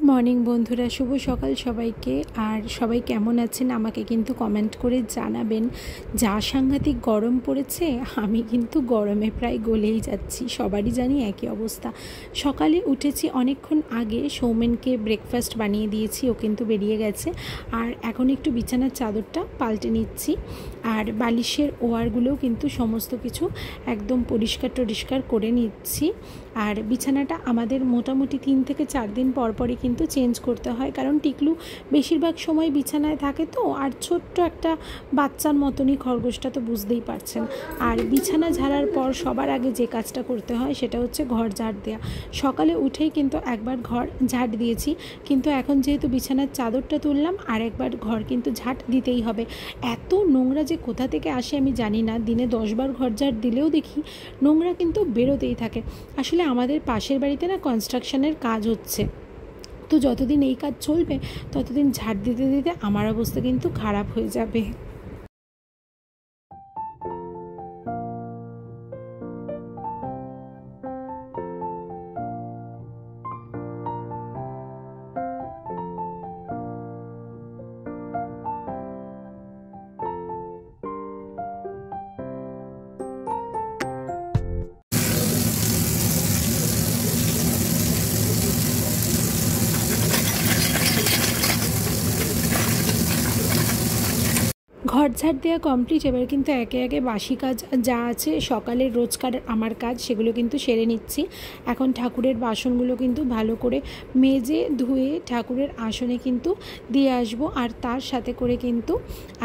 Morning বন্ধুরা, শুভ সকাল সবাইকে। আর সবাই কেমন আছেন আমাকে কিন্তু কমেন্ট করে জানাবেন। যা সাংঘাতিক গরম পড়েছে, আমি কিন্তু গরমে প্রায় গলেই যাচ্ছি। সবারই জানি একই অবস্থা। সকালে উঠেছি অনেকক্ষণ আগে, সৌমেনকে ব্রেকফাস্ট বানিয়ে দিয়েছি, ও কিন্তু বেরিয়ে গেছে। আর এখন একটু বিছানার চাদরটা পাল্টে নিচ্ছি, আর বালিশের ওয়ারগুলোও কিন্তু সমস্ত কিছু একদম পরিষ্কার করে নিচ্ছি। আর বিছানাটা আমাদের মোটামুটি 3 থেকে 4 দিন পরপরই কিন্তু চেঞ্জ করতে হয়, কারণ টিকলু বেশিরভাগ সময় বিছানায় থাকে তো, আর ছোট্ট একটা বাচ্চার মতনই খরগোশটা, তো বুঝতেই পারছেন। আর বিছানা ঝাড়ার পর সবার আগে যে কাজটা করতে হয় সেটা হচ্ছে ঘর ঝাড় দেওয়া। সকালে উঠেই কিন্তু একবার ঘর ঝাড় দিয়েছি, কিন্তু এখন যেহেতু বিছানার চাদরটা তুললাম, আর একবার ঘর কিন্তু ঝাড় দিতেই হবে। এত নোংরা যে কোথা থেকে আসে আমি জানি না, দিনে 10 বার ঘর ঝাড় দিলেও দেখি নোংরা কিন্তু বেরোতেই থাকে। আসলে আমাদের পাশের বাড়িতে না কনস্ট্রাকশনের কাজ হচ্ছে, তো যতদিন এই কাজ চলবে ততদিন ঝাড় দিতে দিতে আমার অবস্থা কিন্তু খারাপ হয়ে যাবে। ঘর ঝাড় দেওয়া কমপ্লিট। এবার কিন্তু একে একে বাসি কাজ যা আছে সকালের রোজকার আমার কাজ, সেগুলো কিন্তু সেরে নিচ্ছি। এখন ঠাকুরের বাসনগুলো কিন্তু ভালো করে মেজে ধুয়ে ঠাকুরের আসনে কিন্তু দিয়ে আসবো। আর তার সাথে করে কিন্তু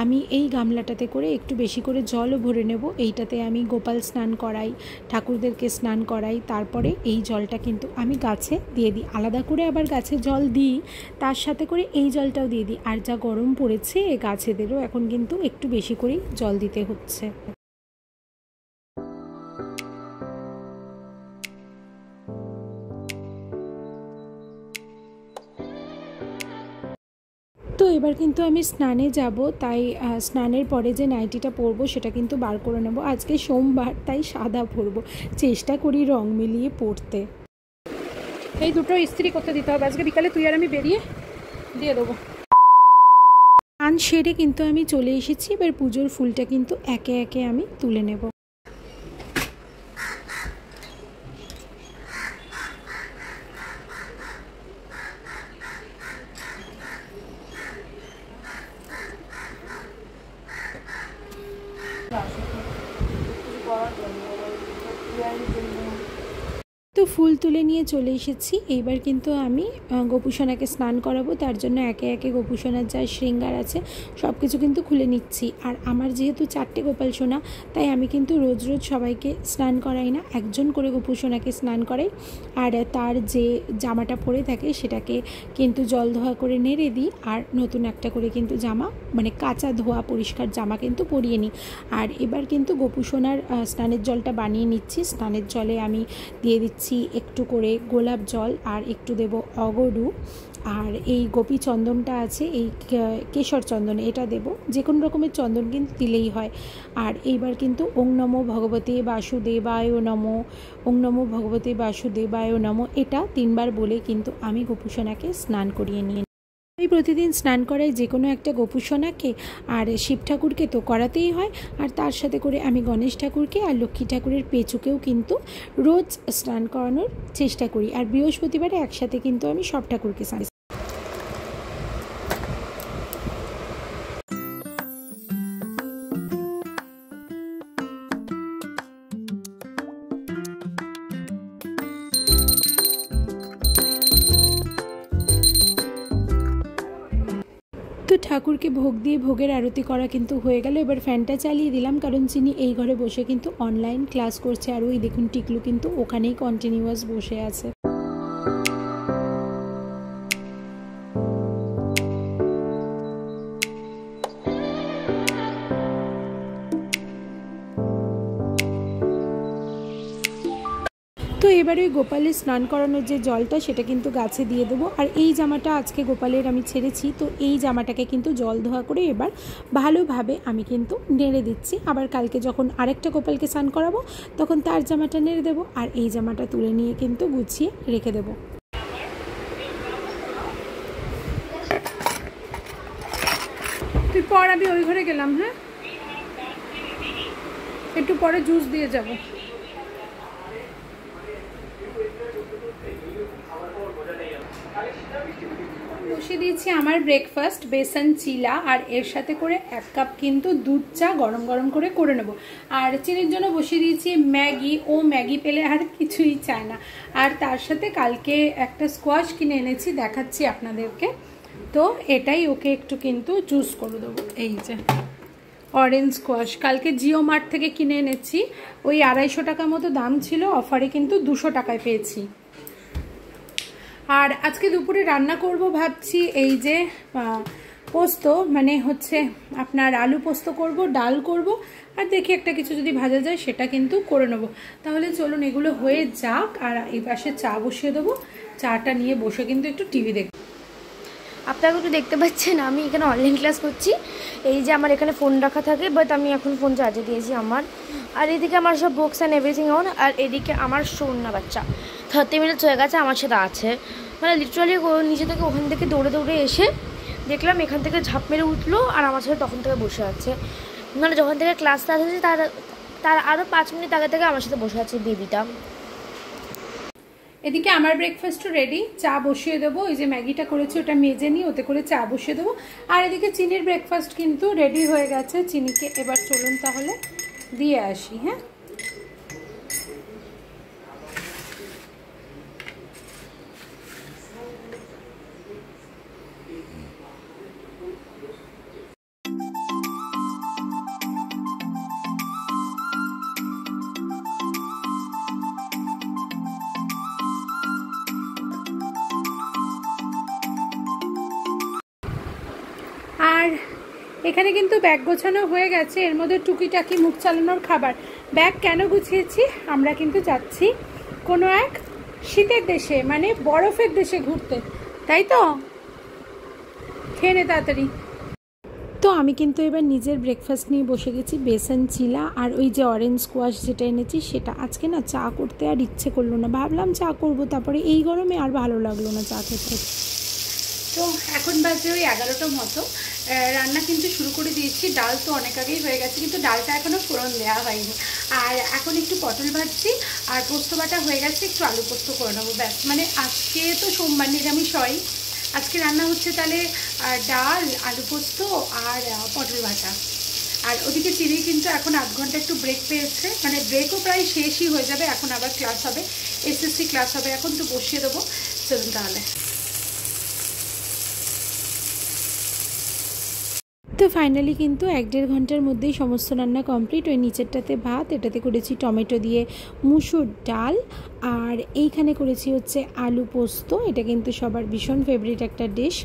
আমি এই গামলাটাতে করে একটু বেশি করে জলও ভরে নেব। এইটাতে আমি গোপাল স্নান করাই, ঠাকুরদেরকে স্নান করাই, তারপরে এই জলটা কিন্তু আমি গাছে দিয়ে দিই। আলাদা করে আবার গাছে জল দিই, তার সাথে করে এই জলটাও দিয়ে দিই। আর যা গরম পড়েছে, গাছেদেরও এখন কিন্তু একটু বেশি করেই জল দিতে হচ্ছে। তো এবার কিন্তু আমি স্নানে যাব, তাই স্নানের পরে যে নাইটিটা পরবো সেটা কিন্তু বার করে নেব। আজকে সোমবার, তাই সাদা পরবো, চেষ্টা করি রং মিলিয়ে পরতে। এই দুটো ইস্ত্রি করতে দিতে হবে, আজকে বিকালে তুই আর আমি বেরিয়ে দিয়ে দেবো। স্নান সেরে কিন্তু আমি চলে এসেছি। এবার পুজোর ফুলটা কিন্তু একে একে আমি তুলে নেব। তো ফুল তুলে নিয়ে চলে এসেছি। এইবার কিন্তু আমি গোপুসোনাকে স্নান করাবো, তার জন্য একে একে গোপুসোনার যা শৃঙ্গার আছে সব কিছু কিন্তু খুলে নিচ্ছি। আর আমার যেহেতু 4টে গোপাল সোনা, তাই আমি কিন্তু রোজ রোজ সবাইকে স্নান করাই না, একজন করে গোপুসোনাকে স্নান করাই। আর তার যে জামাটা পরে থাকে সেটাকে কিন্তু জল ধোয়া করে নেড়ে দিই, আর নতুন একটা করে কিন্তু জামা, মানে কাঁচা ধোয়া পরিষ্কার জামা কিন্তু পরিয়ে নিই। আর এবার কিন্তু গোপুসোনার স্নানের জলটা বানিয়ে নিচ্ছি। স্নানের জলে আমি দিয়ে দিচ্ছি একটু করে গোলাপ জল, আর একটু দেব অগরু, আর এই গোপী চন্দনটা আছে, এই কেশর চন্দন, এটা দেব। যে কোনো রকমের চন্দন কিন্তু দিলেই হয়। আর এইবার কিন্তু ওং নমো ভগবতে বাসুদেবায় নমো, ওং নমো ভগবতে বাসুদেবায় নমো, এটা 3 বার বলে কিন্তু আমি গোপুসোনাকে স্নান করিয়ে নিই। আমি প্রতিদিন স্নান করাই যে কোনো একটা গোপুসোনাকে, আর শিব ঠাকুরকে তো করাতেই হয়, আর তার সাথে করে আমি গণেশ ঠাকুরকে আর লক্ষ্মী ঠাকুরের পেঁচুকেও কিন্তু রোজ স্নান করানোর চেষ্টা করি। আর বৃহস্পতিবারে একসাথে কিন্তু আমি সব ঠাকুরকে স্নান। তো ঠাকুরকে ভোগ দিয়ে ভোগের আরতি করা কিন্তু হয়ে গেল। এবার ফ্যানটা চালিয়ে দিলাম, কারণ চিনি এই ঘরে বসে কিন্তু অনলাইন ক্লাস করছে, আর ওই দেখুন টিকলু কিন্তু ওখানেই কন্টিনিউয়াস বসে আছে। তো এবারে ওই গোপালের স্নান করানোর যে জলটা সেটা কিন্তু গাছে দিয়ে দেবো। আর এই জামাটা আজকে গোপালের আমি ছেড়েছি, তো এই জামাটাকে কিন্তু জল ধোয়া করে এবার ভালোভাবে আমি কিন্তু নেড়ে দিচ্ছি। আবার কালকে যখন আরেকটা গোপালকে স্নান করাবো তখন তার জামাটা নেড়ে দেবো, আর এই জামাটা তুলে নিয়ে কিন্তু গুছিয়ে রেখে দেবো। তুই পর, আমি ওই ঘরে গেলাম। হ্যাঁ, একটু পরে জুস দিয়ে যাব। বসিয়ে দিয়েছি আমার ব্রেকফাস্ট, বেসন চিলা, আর এর সাথে করে 1 কাপ কিন্তু দুধ চা গরম গরম করে নেব। আর চিনির জন্য বসিয়ে দিয়েছি ম্যাগি। ও ম্যাগি পেলে আর কিছুই চায় না। আর তার সাথে কালকে একটা স্কোয়াশ কিনে এনেছি, দেখাচ্ছি আপনাদেরকে। তো এটাই ওকে একটু কিন্তু জুস করে দেবো। এই যে অরেঞ্জ স্কোয়াশ কালকে জিও মার্ট থেকে কিনে এনেছি, ওই 250 টাকা মতো দাম ছিল, অফারে কিন্তু 200 টাকায় পেয়েছি। আর আজকে দুপুরে রান্না করব ভাবছি এই যে পোস্ত, মানে হচ্ছে আপনার আলু পোস্ত করব, ডাল করব, আর দেখি একটা কিছু যদি ভাজা যায় সেটা কিন্তু করে নেব। তাহলে চলুন এগুলো হয়ে যাক, আর এই পাশে চা বসিয়ে দেবো। চাটা নিয়ে বসে কিন্তু একটু টিভি দেখব। আপনারা একটু দেখতে পাচ্ছেন আমি এখানে অনলাইন ক্লাস করছি। এই যে আমার এখানে ফোন রাখা থাকে, বাট আমি এখন ফোন চার্জে দিয়েছি আমার। আর এদিকে আমার সব বুকস অ্যান্ড এভরিথিং অন। আর এদিকে আমার শোনা বাচ্চা 30 মিনিট হয়ে গেছে আমার সাথে আছে, মানে লিটারালি নিচে থেকে ওখান থেকে দৌড়ে দৌড়ে এসে দেখলাম এখান থেকে ঝাঁপ মেরে উঠলো আর আমার সাথে তখন থেকে বসে আছে। মানে যখন থেকে ক্লাসটা আসছে তার আরও 5 মিনিট আগে থেকে আমার সাথে বসে আছে বেবিটা। এদিকে আমার ব্রেকফাস্টও রেডি, চা বসিয়ে দেবো। এই যে ম্যাগিটা করেছি ওটা মেজে নিই, ওতে করে চা বসিয়ে দেবো। আর এদিকে চিনির ব্রেকফাস্ট কিন্তু রেডি হয়ে গেছে। চিনিকে এবার চলুন তাহলে দিয়ে আসি। হ্যাঁ, আর এখানে কিন্তু ব্যাগ গোছানো হয়ে গেছে। এর মধ্যে টুকিটাকি মুখ চালানোর খাবার। ব্যাগ কেন গুছিয়েছি, আমরা কিন্তু যাচ্ছি কোনো এক শীতের দেশে, মানে বরফের দেশে ঘুরতে, তাই তো? খেয়ে নে তাড়াতাড়ি। তো আমি কিন্তু এবার নিজের ব্রেকফাস্ট নিয়ে বসে গেছি, বেসন চিলা আর ওই যে অরেঞ্জ স্কোয়াশ যেটা এনেছি সেটা। আজকে না চা করতে আর ইচ্ছে করলো না, ভাবলাম চা করব, তারপরে এই গরমে আর ভালো লাগলো না চা খেতে। তো এখন বাজে ওই 11টার মতো। রান্না কিন্তু শুরু করে দিয়েছি। ডাল তো অনেক আগেই হয়ে গেছে, কিন্তু ডালটা এখনও ফোড়ন দেওয়া হয়নি। আর এখন একটু পটল ভাজছি, আর পোস্ত বাটা হয়ে গেছে, একটু আলু পোস্ত করে নেবো ব্যাস। মানে আজকে তো সোমবার নিরামিষ হয়, আজকে রান্না হচ্ছে তাহলে ডাল, আলু পোস্ত আর পটল ভাজা। আর ওদিকে চিনি কিন্তু এখন 8 ঘন্টা একটু ব্রেক পেয়েছে, মানে ব্রেকও প্রায় শেষই হয়ে যাবে। এখন আবার ক্লাস হবে, এসএসসি ক্লাস হবে, এখন তো বসিয়ে দেবো। চলুন তাহলে। তো ফাইনালি কিন্তু 1-1.5 ঘন্টার মধ্যেই সমস্ত রান্না কমপ্লিট। ওই নিচেরটাতে ভাত, এটাতে করেছি টমেটো দিয়ে মুসুর ডাল, আর এইখানে করেছি হচ্ছে আলু পোস্ত। এটা কিন্তু সবার ভীষণ ফেভারিট একটা ডিশ।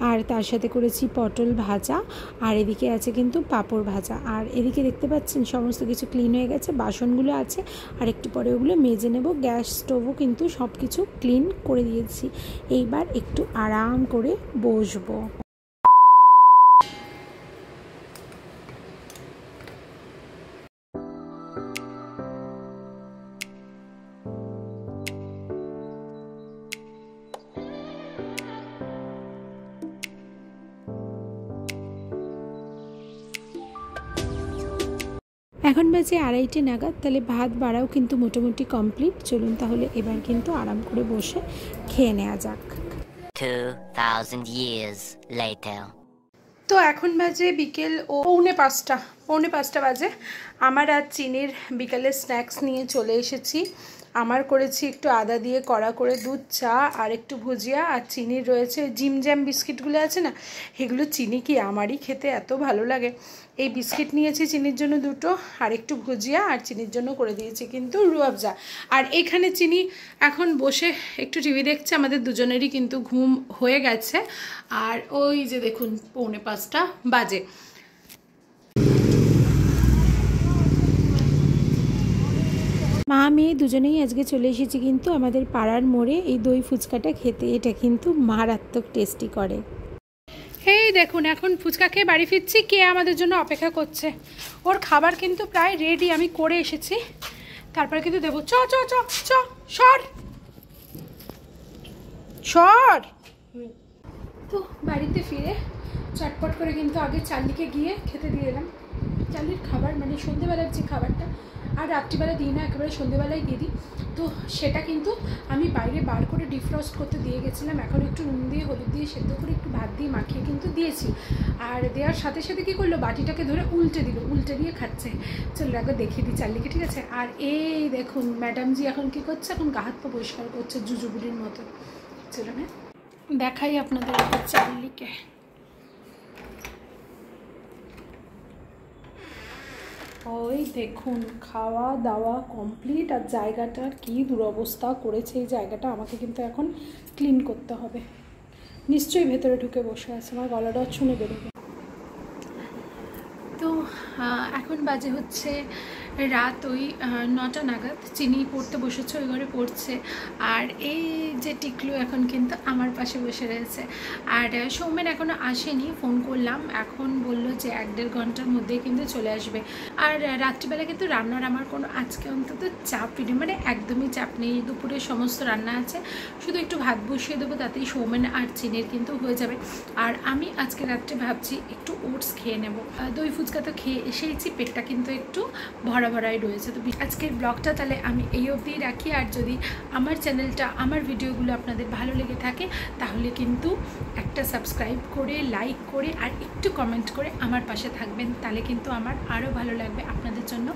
আর তার সাথে করেছি পটল ভাজা, আর এদিকে আছে কিন্তু পাঁপড় ভাজা। আর এদিকে দেখতে পাচ্ছেন সমস্ত কিছু ক্লিন হয়ে গেছে, বাসনগুলো আছে, আর একটু পরে ওগুলো মেজে নেব। গ্যাস স্টোভও কিন্তু সব কিছু ক্লিন করে দিয়েছি। এইবার একটু আরাম করে বসবো। এখন বাজে 2:30 নাগাদ, তাহলে ভাত বাড়াও কিন্তু মোটামুটি কমপ্লিট। চলুন তাহলে এবার কিন্তু আরাম করে বসে খেয়ে নেওয়া যাক। 2000 years later. তো এখন বাজে বিকেল 4:45 বাজে। আমার আর চিনির বিকেলের স্ন্যাক্স নিয়ে চলে এসেছি। আমার করেছি একটু আদা দিয়ে কড়া করে দুধ চা আর একটু ভুজিয়া, আর চিনির রয়েছে জিম জ্যাম বিস্কিটগুলো আছে না, এগুলো চিনি কি আমারই খেতে এত ভালো লাগে। এই বিস্কিট নিয়েছি চিনির জন্য 2টো, আর একটু ভুজিয়া, আর চিনির জন্য করে দিয়েছি কিন্তু রুয়াবজা। আর এখানে চিনি এখন বসে একটু টিভি দেখছে। আমাদের দুজনেরই কিন্তু ঘুম হয়ে গেছে। আর ওই যে দেখুন 4:45 বাজে। মা মেয়ে দুজনেই আজকে চলে এসেছি কিন্তু আমাদের পাড়ার মোড়ে এই দই ফুচকাটা খেতে। এটা কিন্তু মারাত্মক টেস্টি করে। এই দেখুন এখন ফুচকা খেয়ে বাড়ি ফিরছি, কে আমাদের জন্য অপেক্ষা করছে। ওর খাবার কিন্তু প্রায় রেডি, আমি করে এসেছি, তারপরে কিন্তু দেবো। চ চ চ চ সর সর। তো বাড়িতে ফিরে চটপট করে কিন্তু আগে চার্লিকে গিয়ে খেতে দিয়ে এলাম। চার্লির খাবার মানে সন্ধেবেলার যে খাবারটা আর রাত্রিবেলা দিই না, একেবারে সন্ধেবেলায় দিয়ে দিই। তো সেটা কিন্তু আমি বাইরে বার করে ডিফ্রস্ট করতে দিয়ে গেছিলাম। এখন একটু নুন দিয়ে হলুদ দিয়ে সেদ্ধ করে একটু ভাত দিয়ে মাখিয়ে কিন্তু দিয়েছি। আর দেওয়ার সাথে সাথে কী করলো, বাটিটাকে ধরে উল্টে দিল, উল্টে দিয়ে খাচ্ছে। চলো একবার দেখিয়ে দিই চার্লিকে, ঠিক আছে? আর এই দেখুন ম্যাডামজি এখন কী করছে, এখন গা হাত পা পরিষ্কার করছে জুজুবুড়ির মতো। চলো না দেখাই আপনাদের চার্লিকে। ওই দেখুন খাওয়া দাওয়া কমপ্লিট, আর জায়গাটার কী দুরবস্থা করেছে এই জায়গাটা। আমাকে কিন্তু এখন ক্লিন করতে হবে। নিশ্চয়ই ভেতরে ঢুকে বসে আছে, আমার গলাটা শুনে বেরোবে। তো এখন বাজে হচ্ছে রাত ওই 9টা নাগাদ। চিনি পড়তে বসেছে, ওই ঘরে পড়ছে। আর এই যে টিকলু এখন কিন্তু আমার পাশে বসে রয়েছে। আর সৌমেন এখনও আসেনি, ফোন করলাম, এখন বলল যে 1-1.5 ঘন্টার মধ্যেই কিন্তু চলে আসবে। আর রাত্রিবেলা কিন্তু রান্নার আমার কোনো আজকে অন্তত চাপই নেই, মানে একদমই চাপ নেই। দুপুরের সমস্ত রান্না আছে, শুধু একটু ভাত বসিয়ে দেবো, তাতেই সৌমেন আর চিনির কিন্তু হয়ে যাবে। আর আমি আজকে রাত্রে ভাবছি একটু ওটস খেয়ে নেব। দই ফুচকা তো খেয়ে এসেইছি, পেটটা কিন্তু একটু ভরাই রয়েছে। তো আজকের ব্লগটা তাহলে আমি এই অবধিই রাখি। আর যদি আমার চ্যানেলটা, আমার ভিডিওগুলো আপনাদের ভালো লেগে থাকে তাহলে কিন্তু একটা সাবস্ক্রাইব করে, লাইক করে আর একটু কমেন্ট করে আমার পাশে থাকবেন। তাহলে কিন্তু আমার আরও ভালো লাগবে আপনাদের জন্য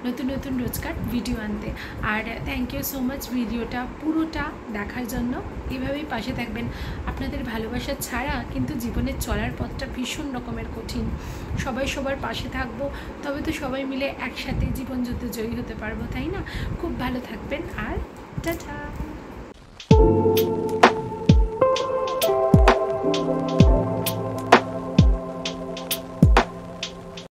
নতুন নতুন রোজকার ভিডিও আনতে। আর থ্যাংক ইউ সো মাচ ভিডিওটা পুরোটা দেখার জন্য। এভাবেই পাশে থাকবেন। আপনাদের ভালোবাসা ছাড়া কিন্তু জীবনের চলার পথটা ভীষণ রকমের কঠিন। সবাই সবার পাশে থাকবো, তবে তো সবাই মিলে একসাথে জীবন যুদ্ধে জয়ী হতে পারবো, তাই না? খুব ভালো থাকবেন আর টাটা।